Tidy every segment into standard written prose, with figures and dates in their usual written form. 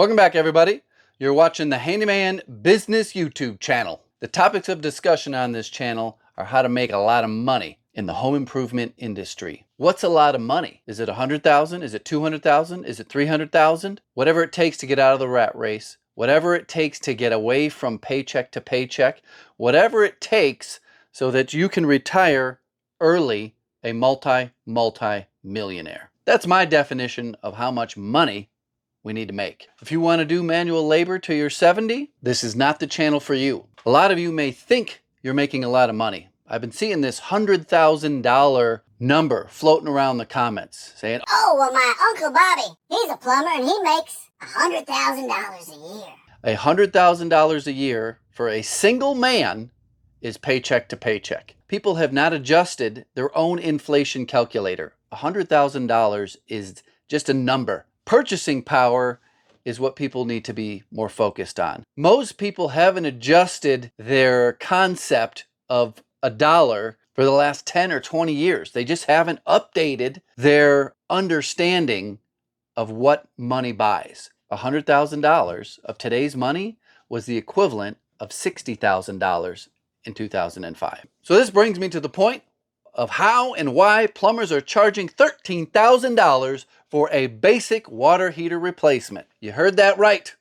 Welcome back, everybody. You're watching the Handyman Business YouTube channel. The topics of discussion on this channel are how to make a lot of money in the home improvement industry. What's a lot of money? Is it 100,000? Is it 200,000? Is it 300,000? Whatever it takes to get out of the rat race, whatever it takes to get away from paycheck to paycheck, whatever it takes so that you can retire early, a multi-millionaire. That's my definition of how much money we need to make. If you want to do manual labor till you're 70, this is not the channel for you. A lot of you may think you're making a lot of money. I've been seeing this $100,000 number floating around the comments saying, "Oh, well, my Uncle Bobby, he's a plumber and he makes $100,000 a year." $100,000 a year for a single man is paycheck to paycheck. People have not adjusted their own inflation calculator. $100,000 is just a number. Purchasing power is what people need to be more focused on. Most people haven't adjusted their concept of a dollar for the last 10 or 20 years. They just haven't updated their understanding of what money buys. $100,000 of today's money was the equivalent of $60,000 in 2005. So this brings me to the point of how and why plumbers are charging $13,000 for a basic water heater replacement. You heard that right.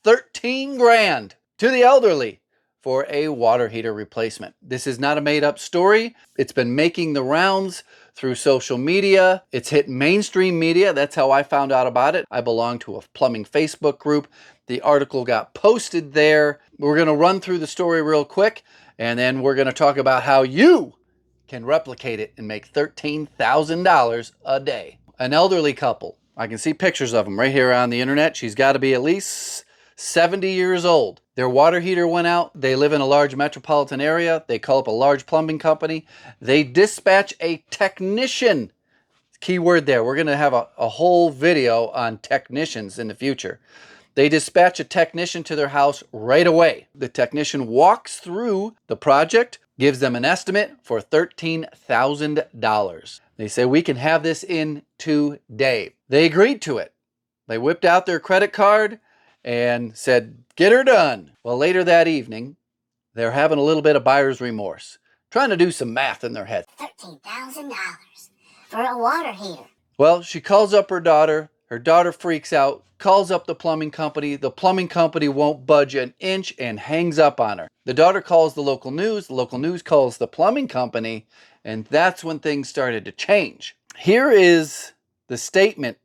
13 grand to the elderly for a water heater replacement. This is not a made-up story. It's been making the rounds through social media. It's hit mainstream media. That's how I found out about it. I belong to a plumbing Facebook group. The article got posted there. We're going to run through the story real quick, and then we're going to talk about how you can replicate it and make $13,000 a day. An elderly couple. I can see pictures of them right here on the internet. She's got to be at least 70 years old. Their water heater went out. They live in a large metropolitan area. They call up a large plumbing company. They dispatch a technician. Key word there. We're going to have a whole video on technicians in the future. They dispatch a technician to their house right away. The technician walks through the project, gives them an estimate for $13,000. They say, we can have this in today. They agreed to it. They whipped out their credit card and said, get her done. Well, later that evening, they're having a little bit of buyer's remorse, trying to do some math in their head. $13,000 for a water heater. Well, she calls up her daughter. Her daughter freaks out, calls up the plumbing company. The plumbing company won't budge an inch and hangs up on her. The daughter calls the local news. The local news calls the plumbing company. And that's when things started to change. Here is the statement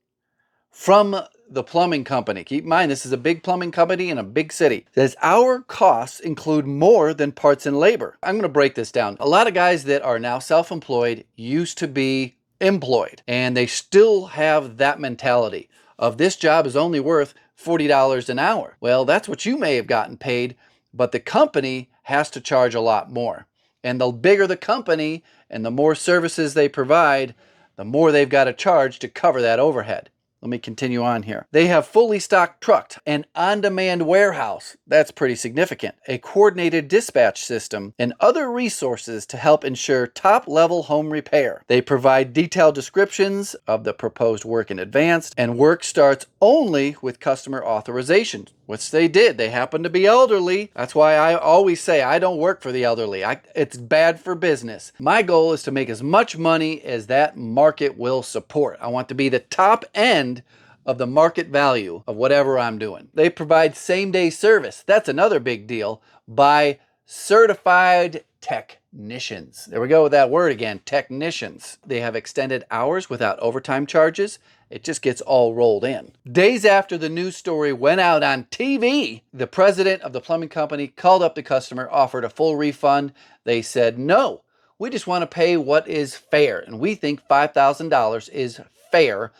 from the plumbing company. Keep in mind, this is a big plumbing company in a big city. It says, our costs include more than parts and labor. I'm going to break this down. A lot of guys that are now self-employed used to be employed, and they still have that mentality of this job is only worth $40 an hour. Well, that's what you may have gotten paid, but the company has to charge a lot more. And the bigger the company and the more services they provide, the more they've got to charge to cover that overhead. Let me continue on here. They have fully stocked trucks, an on-demand warehouse, that's pretty significant, a coordinated dispatch system, and other resources to help ensure top-level home repair. They provide detailed descriptions of the proposed work in advance, and work starts only with customer authorization, which they did. They happen to be elderly. That's why I always say I don't work for the elderly. It's bad for business. My goal is to make as much money as that market will support. I want to be the top end of the market value of whatever I'm doing. They provide same-day service. That's another big deal by certified technicians. There we go with that word again, technicians. They have extended hours without overtime charges. It just gets all rolled in. Days after the news story went out on TV, the president of the plumbing company called up the customer, offered a full refund. They said, no, we just want to pay what is fair. And we think $5,000 is fair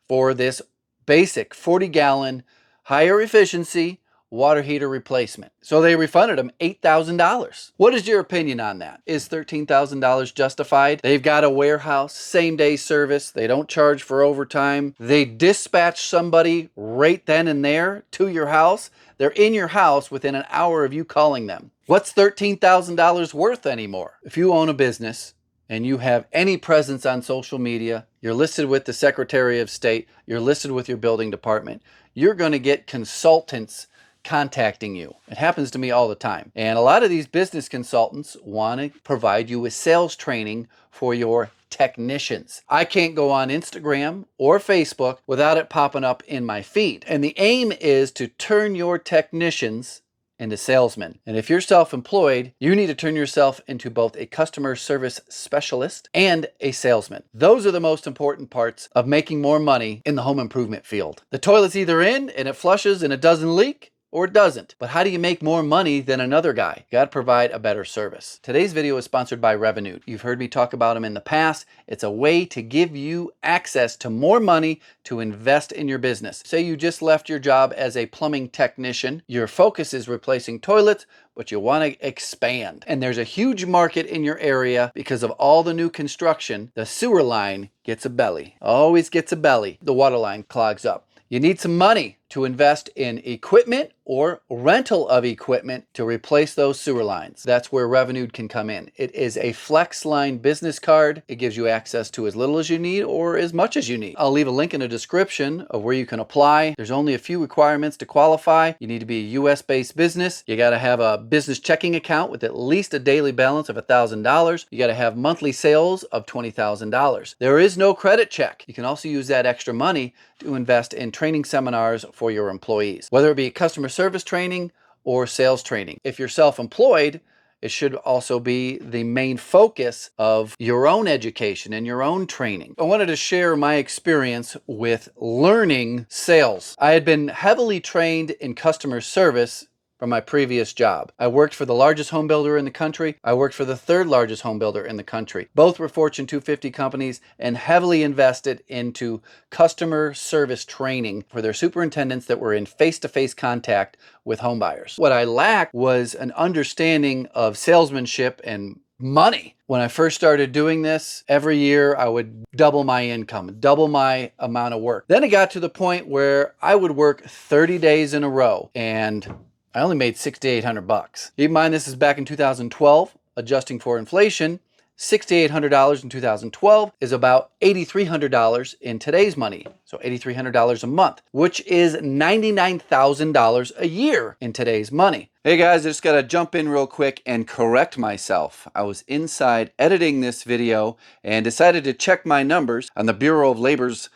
for this basic 40-gallon, higher efficiency water heater replacement. So they refunded them $8,000. What is your opinion on that? Is $13,000 justified? They've got a warehouse, same-day service. They don't charge for overtime. They dispatch somebody right then and there to your house. They're in your house within an hour of you calling them. What's $13,000 worth anymore? If you own a business and you have any presence on social media, you're listed with the Secretary of State, you're listed with your building department, you're going to get consultants contacting you. It happens to me all the time. And a lot of these business consultants want to provide you with sales training for your technicians. I can't go on Instagram or Facebook without it popping up in my feed. And the aim is to turn your technicians into salesmen. And if you're self-employed, you need to turn yourself into both a customer service specialist and a salesman. Those are the most important parts of making more money in the home improvement field. The toilet's either in and it flushes and it doesn't leak, or it doesn't. But how do you make more money than another guy? You gotta provide a better service. Today's video is sponsored by Revenue. You've heard me talk about them in the past. It's a way to give you access to more money to invest in your business. Say you just left your job as a plumbing technician. Your focus is replacing toilets, but you want to expand. And there's a huge market in your area because of all the new construction. The sewer line gets a belly. Always gets a belly. The water line clogs up. You need some money to invest in equipment or rental of equipment to replace those sewer lines. That's where Revenue can come in. It is a flex line business card. It gives you access to as little as you need or as much as you need. I'll leave a link in the description of where you can apply. There's only a few requirements to qualify. You need to be a US-based business. You got to have a business checking account with at least a daily balance of $1,000. You got to have monthly sales of $20,000. There is no credit check. You can also use that extra money to invest in training seminars for your employees, whether it be customer service training or sales training. If you're self-employed, it should also be the main focus of your own education and your own training. I wanted to share my experience with learning sales. I had been heavily trained in customer service from my previous job. I worked for the largest home builder in the country. I worked for the third largest home builder in the country. Both were Fortune 250 companies and heavily invested into customer service training for their superintendents that were in face-to-face contact with home buyers. What I lacked was an understanding of salesmanship and money. When I first started doing this, every year I would double my income, double my amount of work. Then it got to the point where I would work 30 days in a row and I only made $6,800. Keep in mind, this is back in 2012, adjusting for inflation. $6,800 in 2012 is about $8,300 in today's money. So $8,300 a month, which is $99,000 a year in today's money. Hey guys, I just gotta jump in real quick and correct myself. I was inside editing this video and decided to check my numbers on the Bureau of Labor's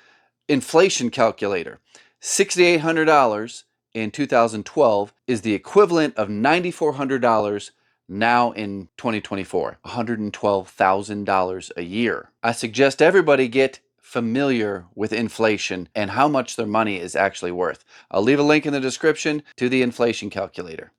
inflation calculator. $6,800 in 2012 is the equivalent of $9,400 now in 2024, $112,000 a year. I suggest everybody get familiar with inflation and how much their money is actually worth. I'll leave a link in the description to the inflation calculator.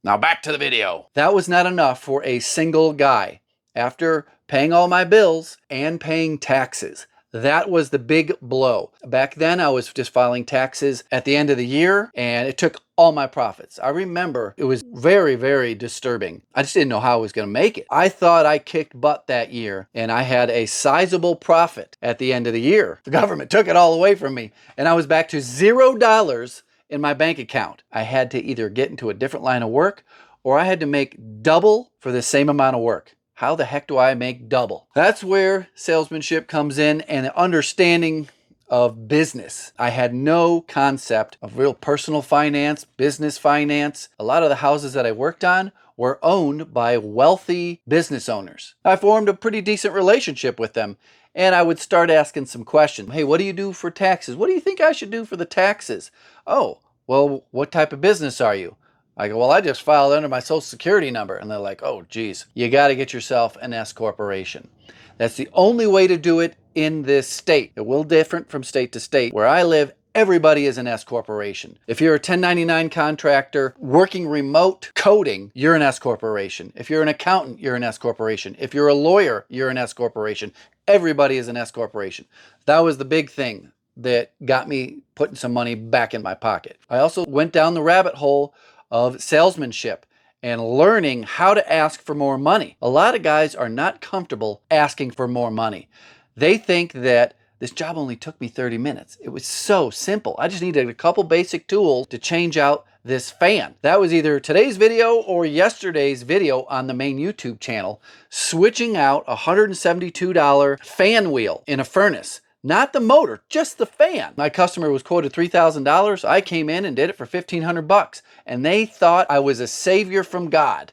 Now back to the video. That was not enough for a single guy. After paying all my bills and paying taxes, that was the big blow. Back then, I was just filing taxes at the end of the year, and it took all my profits. I remember it was very, very disturbing. I just didn't know how I was going to make it. I thought I kicked butt that year, and I had a sizable profit at the end of the year. The government took it all away from me, and I was back to $0 in my bank account. I had to either get into a different line of work, or I had to make double for the same amount of work. How the heck do I make double? That's where salesmanship comes in and the understanding of business. I had no concept of real personal finance, business finance. A lot of the houses that I worked on were owned by wealthy business owners. I formed a pretty decent relationship with them, and I would start asking some questions. Hey, what do you do for taxes? What do you think I should do for the taxes? Oh, well, what type of business are you? I go, well, I just filed under my social security number. And they're like, oh, geez, you got to get yourself an S corporation. That's the only way to do it in this state. It will different from state to state. Where I live, everybody is an S corporation. If you're a 1099 contractor working remote coding, you're an S corporation. If you're an accountant, you're an S corporation. If you're a lawyer, you're an S corporation. Everybody is an S corporation. That was the big thing that got me putting some money back in my pocket. I also went down the rabbit hole of salesmanship and learning how to ask for more money. A lot of guys are not comfortable asking for more money. They think that This job only took me 30 minutes. It was so simple. I just needed a couple basic tools to change out this fan. That was either today's video or yesterday's video on the main YouTube channel, switching out a $172 fan wheel in a furnace. Not the motor, just the fan. My customer was quoted $3,000. I came in and did it for $1,500, and they thought I was a savior from God.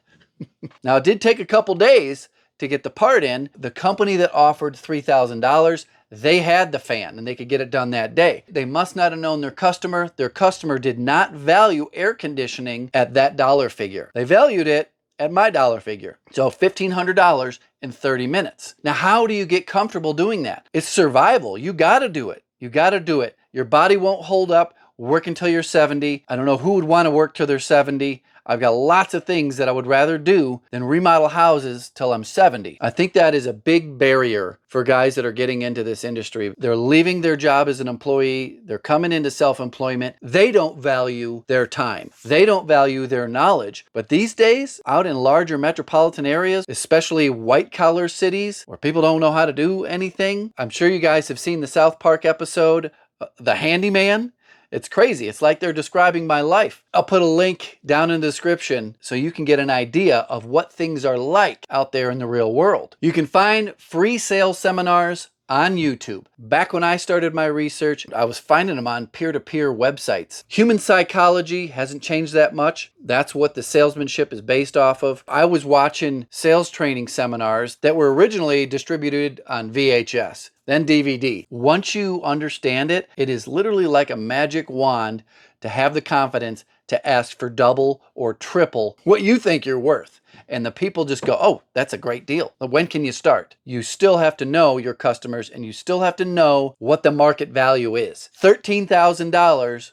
Now, it did take a couple days to get the part in. The company that offered $3,000, they had the fan and they could get it done that day. They must not have known their customer. Their customer did not value air conditioning at that dollar figure. They valued it at my dollar figure. So $1,500 in 30 minutes. Now, how do you get comfortable doing that? It's survival. You got to do it. You got to do it. Your body won't hold up. Work until you're 70. I don't know who would want to work till they're 70. I've got lots of things that I would rather do than remodel houses till I'm 70. I think that is a big barrier for guys that are getting into this industry. They're leaving their job as an employee. They're coming into self-employment. They don't value their time. They don't value their knowledge. But these days, out in larger metropolitan areas, especially white-collar cities where people don't know how to do anything, I'm sure you guys have seen the South Park episode, The Handyman. It's crazy. It's like they're describing my life. I'll put a link down in the description so you can get an idea of what things are like out there in the real world. You can find free sales seminars on YouTube. Back when I started my research, I was finding them on peer-to-peer websites. Human psychology hasn't changed that much. That's what the salesmanship is based off of. I was watching sales training seminars that were originally distributed on VHS, then DVD. Once you understand it, it is literally like a magic wand to have the confidence to ask for double or triple what you think you're worth. And the people just go, oh, that's a great deal. When can you start? You still have to know your customers and you still have to know what the market value is. $13,000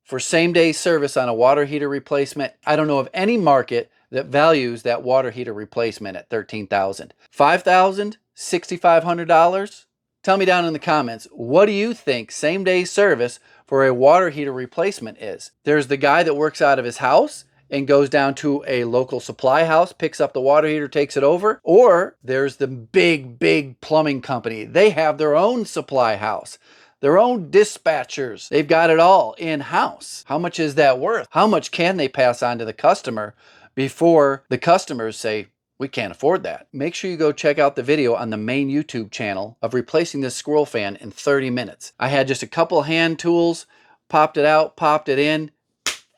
for same-day service on a water heater replacement. I don't know of any market that values that water heater replacement at $13,000. $5,000? $6,500? Tell me down in the comments, what do you think same-day service for a water heater replacement is? There's the guy that works out of his house and goes down to a local supply house, picks up the water heater, takes it over. Or there's the big plumbing company. They have their own supply house, their own dispatchers. They've got it all in-house. How much is that worth? How much can they pass on to the customer before the customers say, we can't afford that? Make sure you go check out the video on the main YouTube channel of replacing this squirrel fan in 30 minutes. I had just a couple hand tools, popped it out, popped it in,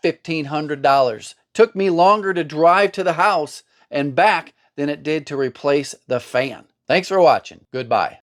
$1,500. Took me longer to drive to the house and back than it did to replace the fan. Thanks for watching. Goodbye.